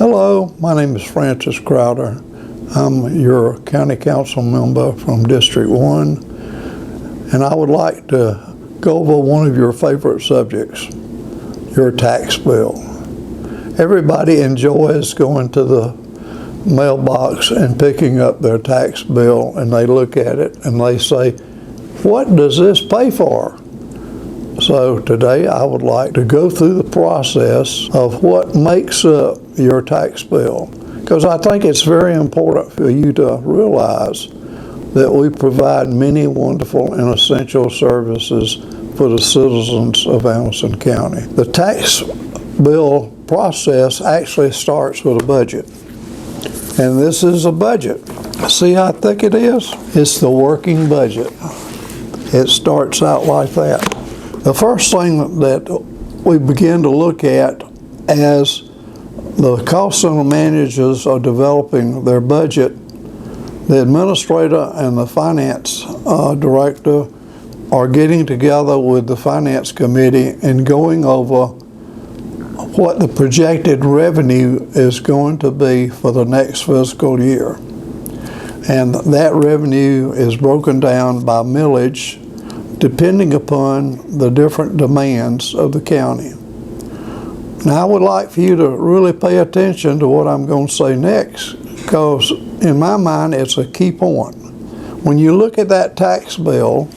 Hello, my name is Francis Crowder. I'm your County Council member from District 1, and I would like to go over one of your favorite subjects, your tax bill. Everybody enjoys going to the mailbox and picking up their tax bill, and they look at it and they say, what does this pay for? So today I would like to go through the process of what makes up your tax bill, because I think it's very important for you to realize that we provide many wonderful and essential services for the citizens of Anderson County. The tax bill process actually starts with a budget, and this is a budget. See how thick it is? It's the working budget. It starts out like that. The first thing that we begin to look at as the cost center managers are developing their budget, the administrator and the finance director are getting together with the finance committee and going over what the projected revenue is going to be for the next fiscal year. And that revenue is broken down by millage, depending upon the different demands of the county. Now, I would like for you to really pay attention to what I'm going to say next, because in my mind, it's a key point. When you look at that tax bill,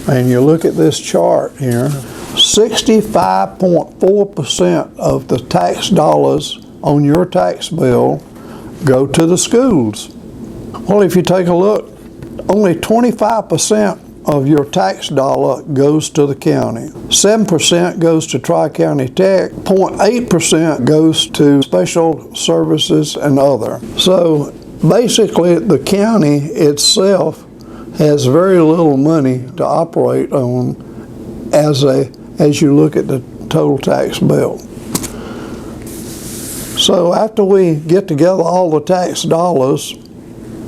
and you look at this chart here, 65.4% of the tax dollars on your tax bill go to the schools. Well, if you take a look, only 25% of your tax dollar goes to the county. 7% goes to Tri-County Tech, 0.8% goes to special services and other. So basically the county itself has very little money to operate on as you look at the total tax bill. So after we get together all the tax dollars,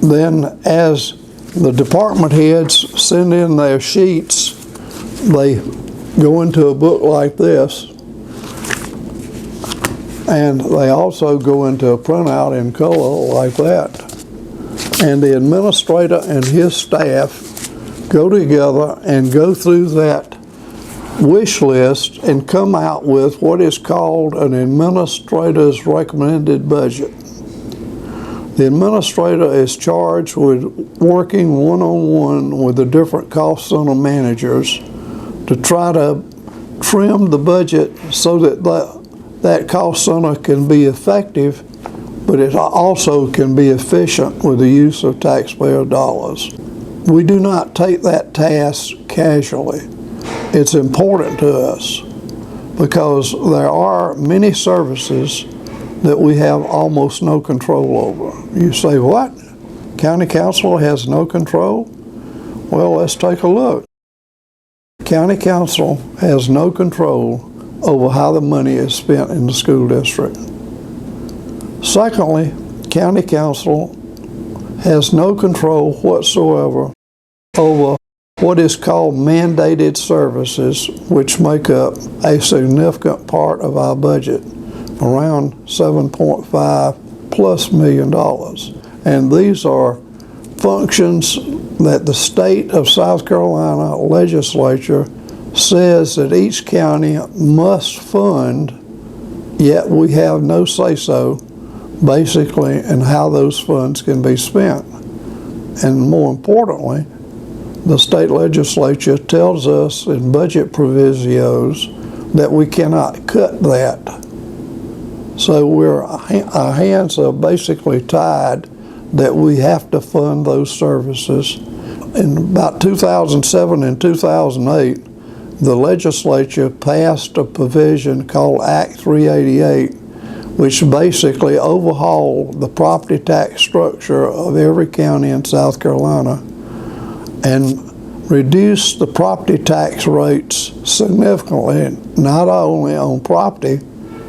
then as the department heads send in their sheets, they go into a book like this, and they also go into a printout in color like that. And the administrator and his staff go together and go through that wish list and come out with what is called an administrator's recommended budget. The administrator is charged with working one-on-one with the different cost center managers to try to trim the budget so that that cost center can be effective, but it also can be efficient with the use of taxpayer dollars. We do not take that task casually. It's important to us because there are many services that we have almost no control over. You say, what? County Council has no control? Well, let's take a look. County Council has no control over how the money is spent in the school district. Secondly, County Council has no control whatsoever over what is called mandated services, which make up a significant part of our budget, around $7.5+ million. And these are functions that the state of South Carolina legislature says that each county must fund, yet we have no say-so basically in how those funds can be spent. And more importantly, the state legislature tells us in budget provisos that we cannot cut that. So our hands are basically tied that we have to fund those services. In about 2007 and 2008, the legislature passed a provision called Act 388, which basically overhauled the property tax structure of every county in South Carolina and reduced the property tax rates significantly, not only on property,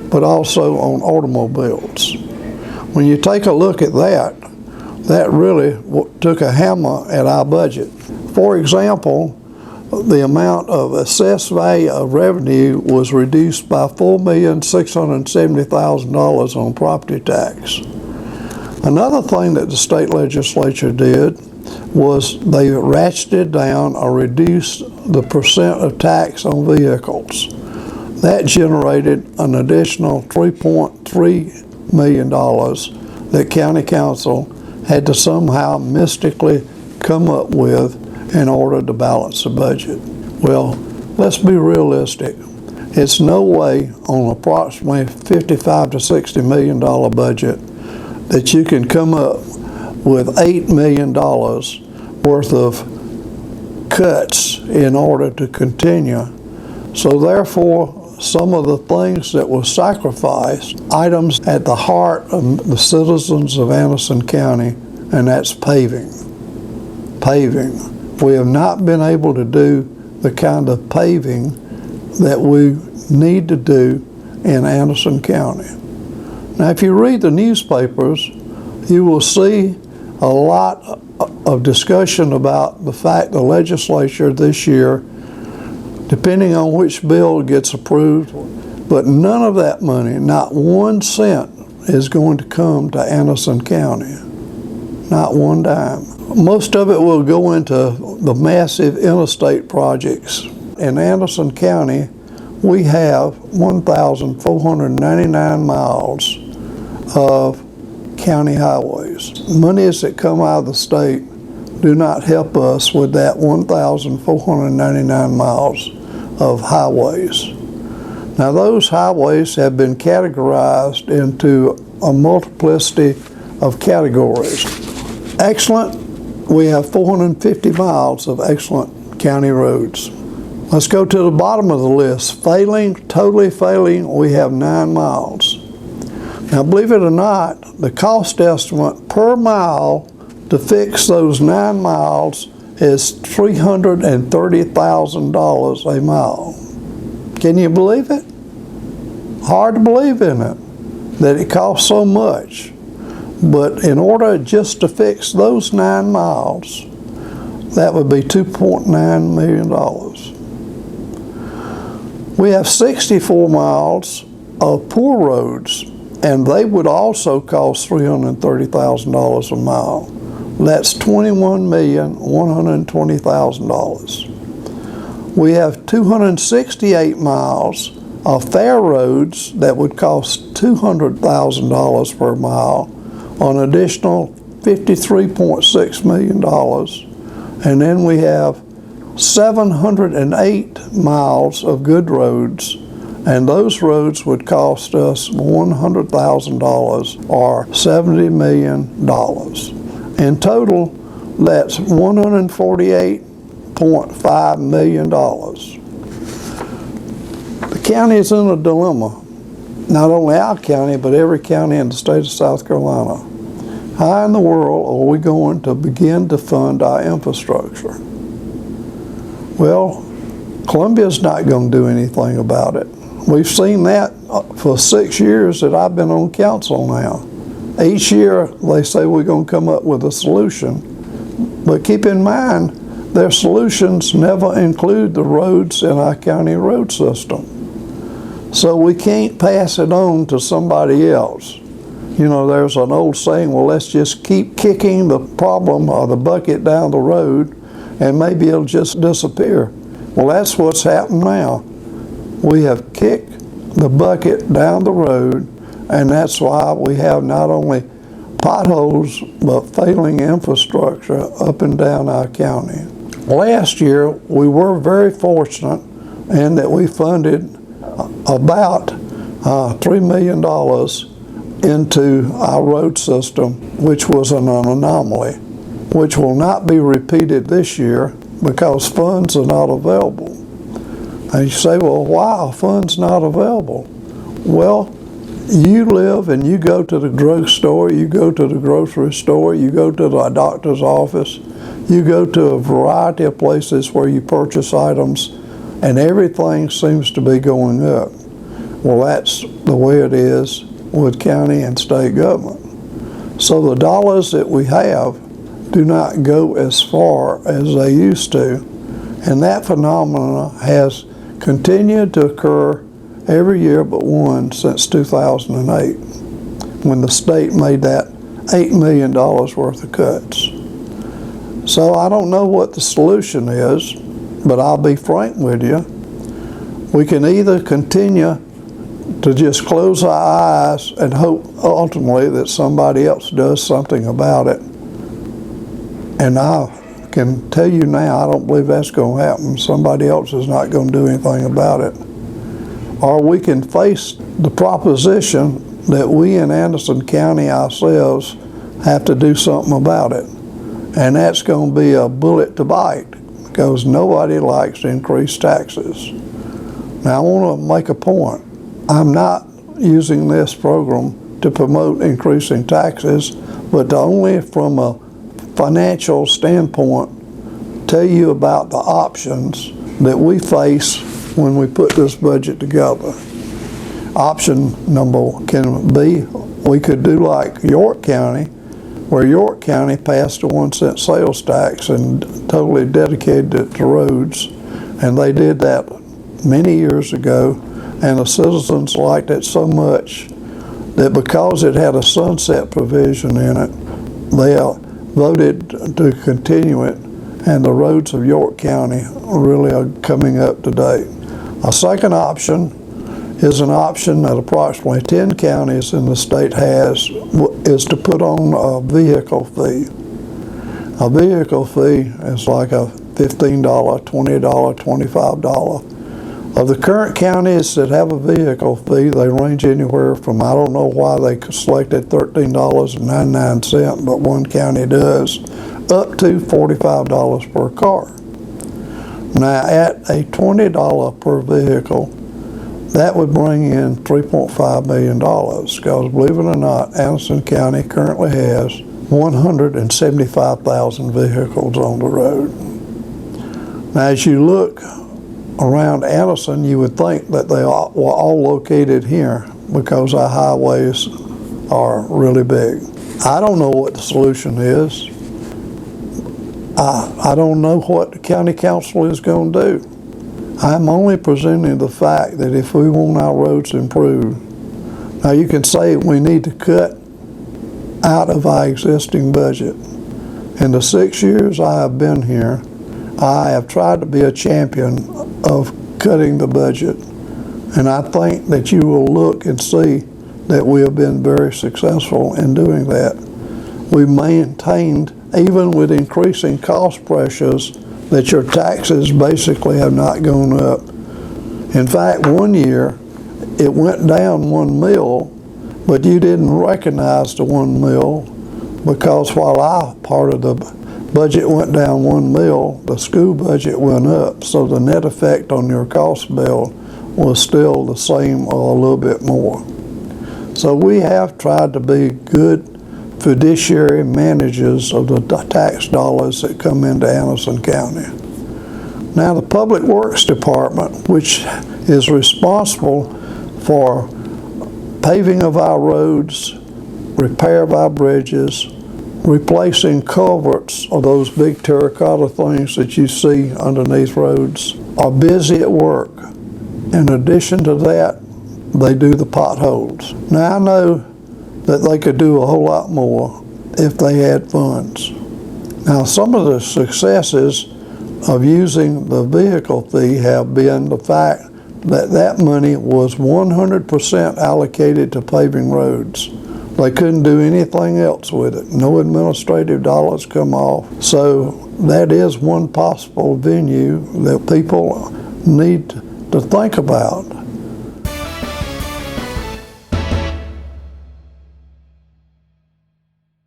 but also on automobiles. When you take a look at that, that really took a hammer at our budget. For example, the amount of assessed value of revenue was reduced by $4,670,000 on property tax. Another thing that the state legislature did was they ratcheted down or reduced the percent of tax on vehicles. That generated an additional $3.3 million that County Council had to somehow mystically come up with in order to balance the budget. Well, let's be realistic. It's no way on approximately $55 to $60 million budget that you can come up with $8 million worth of cuts in order to continue. So therefore, some of the things that were sacrificed, items at the heart of the citizens of Anderson County, and that's paving. Paving. We have not been able to do the kind of paving that we need to do in Anderson County. Now, if you read the newspapers, you will see a lot of discussion about the fact the legislature this year, depending on which bill gets approved, but none of that money, not 1 cent, is going to come to Anderson County. Not one dime. Most of it will go into the massive interstate projects. In Anderson County, we have 1,499 miles of county highways. Monies that come out of the state do not help us with that 1,499 miles of highways. Now, those highways have been categorized into a multiplicity of categories. Excellent, we have 450 miles of excellent county roads. Let's go to the bottom of the list. Failing, totally failing, we have 9 miles. Now, believe it or not, the cost estimate per mile to fix those 9 miles is $330,000 a mile. Can you believe it? Hard to believe, isn't it, that it costs so much. But in order just to fix those 9 miles, that would be $2.9 million. We have 64 miles of poor roads, and they would also cost $330,000 a mile. That's $21,120,000. We have 268 miles of fair roads that would cost $200,000 per mile, an additional $53.6 million. And then we have 708 miles of good roads, and those roads would cost us $100,000 or $70 million. In total, that's $148.5 million. The county is in a dilemma. Not only our county, but every county in the state of South Carolina. How in the world are we going to begin to fund our infrastructure? Well, Columbia's not going to do anything about it. We've seen that for 6 years that I've been on council now. Each year they say we're going to come up with a solution, but keep in mind their solutions never include the roads in our county road system. So we can't pass it on to somebody else. You know, there's an old saying, well, let's just keep kicking the problem or the bucket down the road and maybe it'll just disappear. Well, that's what's happened now. We have kicked the bucket down the road, and that's why we have not only potholes but failing infrastructure up and down our county. Last year, we were very fortunate in that we funded about $3 million into our road system, which was an anomaly, which will not be repeated this year because funds are not available. And you say, well, why are funds not available? Well, you live and you go to the drugstore, you go to the grocery store, you go to the doctor's office, you go to a variety of places where you purchase items, and everything seems to be going up. Well, that's the way it is with county and state government. So the dollars that we have do not go as far as they used to, And that phenomenon has continued to occur every year but one since 2008, when the state made that $8 million worth of cuts. So I don't know what the solution is, but I'll be frank with you. We can either continue to just close our eyes and hope ultimately that somebody else does something about it. And I can tell you now, I don't believe that's going to happen. Somebody else is not going to do anything about it. Or we can face the proposition that we in Anderson County ourselves have to do something about it. And that's going to be a bullet to bite, because nobody likes increased taxes. Now I want to make a point. I'm not using this program to promote increasing taxes, but to only from a financial standpoint tell you about the options that we face when we put this budget together. Option number can be, we could do like York County, where York County passed a 1 cent sales tax and totally dedicated it to roads. And they did that many years ago, and the citizens liked it so much that because it had a sunset provision in it, they voted to continue it, and the roads of York County really are coming up to date. A second option is an option that approximately 10 counties in the state has, is to put on a vehicle fee. A vehicle fee is like a $15, $20, $25. Of the current counties that have a vehicle fee, they range anywhere from, I don't know why they selected $13.99, but one county does, up to $45 per car. Now at a $20 per vehicle, that would bring in $3.5 million, because believe it or not, Anderson County currently has 175,000 vehicles on the road. Now as you look around Anderson, you would think that they were all located here because our highways are really big. I don't know what the solution is. I don't know what the county council is going to do. I'm only presenting the fact that if we want our roads improved, now you can say we need to cut out of our existing budget. In the 6 years I have been here, I have tried to be a champion of cutting the budget, and I think that you will look and see that we have been very successful in doing that. We maintained, even with increasing cost pressures, that your taxes basically have not gone up. In fact, one year it went down 1 mil, but you didn't recognize the 1 mil, because while our part of the budget went down 1 mil, the school budget went up, so the net effect on your cost bill was still the same or a little bit more. So we have tried to be good fiduciary managers of the tax dollars that come into Anderson County. Now the Public Works Department, which is responsible for paving of our roads, repair of our bridges, replacing culverts, or those big terracotta things that you see underneath roads, are busy at work. In addition to that, they do the potholes. Now I know that they could do a whole lot more if they had funds. Now some of the successes of using the vehicle fee have been the fact that that money was 100% allocated to paving roads. They couldn't do anything else with it. No administrative dollars come off. So that is one possible venue that people need to think about.